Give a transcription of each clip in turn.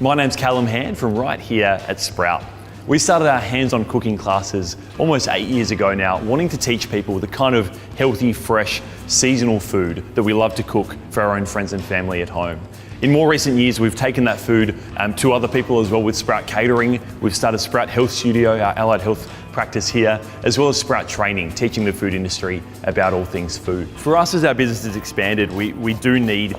My name's Callum Hand from right here at Sprout. We started our hands-on cooking classes almost 8 years ago now, wanting to teach people the kind of healthy, fresh, seasonal food that we love to cook for our own friends and family at home. In more recent years, we've taken that food to other people as well with Sprout Catering. We've started Sprout Health Studio, our allied health practice here, as well as Sprout Training, teaching the food industry about all things food. For us, as our business has expanded, we do need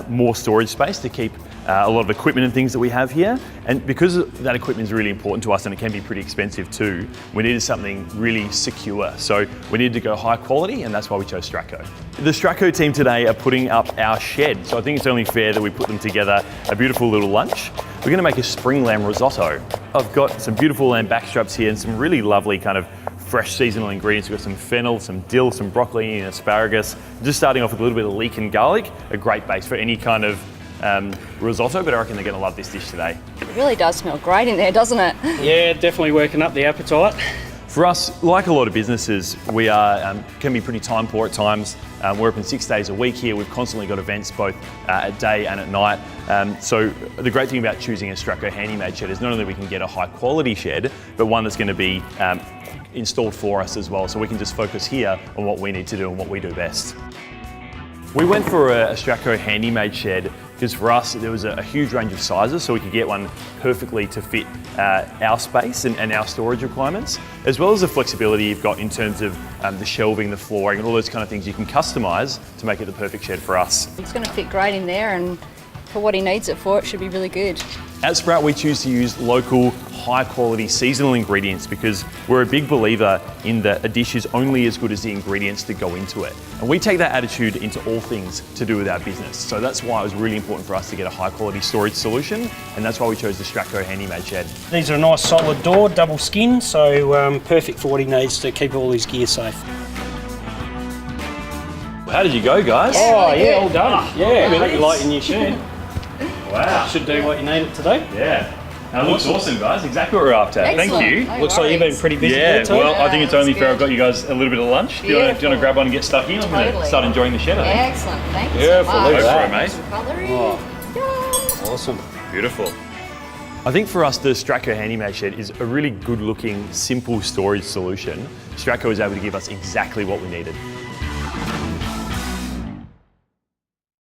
more storage space to keep a lot of equipment and things that we have here. And because that equipment is really important to us and it can be pretty expensive too, we needed something really secure. So we needed to go high quality, and that's why we chose Stratco. The Stratco team today are putting up our shed. So I think it's only fair that we put them together a beautiful little lunch. We're gonna make a spring lamb risotto. I've got some beautiful lamb backstraps here and some really lovely kind of fresh seasonal ingredients. We've got some fennel, some dill, some broccoli and asparagus. Just starting off with a little bit of leek and garlic, a great base for any kind of risotto, but I reckon they're going to love this dish today. It really does smell great in there, doesn't it? Yeah, definitely working up the appetite. For us, like a lot of businesses, we can be pretty time poor at times. We're open 6 days a week here. We've constantly got events both at day and at night. So the great thing about choosing a Stratco Handi Mate shed is not only we can get a high quality shed, but one that's going to be installed for us as well. So we can just focus here on what we need to do and what we do best. We went for a Stratco Handi Mate shed because for us there was a huge range of sizes, so we could get one perfectly to fit our space and our storage requirements, as well as the flexibility you've got in terms of the shelving, the flooring and all those kind of things you can customise to make it the perfect shed for us. It's going to fit great in there, and for what he needs it for, it should be really good. At Sprout, we choose to use local, high-quality seasonal ingredients because we're a big believer in that a dish is only as good as the ingredients that go into it. And we take that attitude into all things to do with our business. So that's why it was really important for us to get a high-quality storage solution, and that's why we chose the Stratco Handi Mate shed. These are a nice solid door, double skin, so perfect for what he needs to keep all his gear safe. How did you go, guys? Oh yeah, all done. Yeah, Nice. hope you like your new shed. Wow. Should do what you need it today. Yeah. That looks awesome, guys. Exactly what we're after. Excellent. Thank you. No Looks like you've been pretty busy Yeah, there too. well, I think it's only that's fair I've good. got you guys a little bit of lunch. Do you want to grab one and get stuck in? I'm going to Totally. start enjoying the shed, I think. Excellent, thank you Beautiful, so much. look at that. Mate. Some cutlery. Oh. Yum. Awesome. Beautiful. I think for us, the Stratco Handi Mate shed is a really good looking, simple storage solution. Stratco is able to give us exactly what we needed.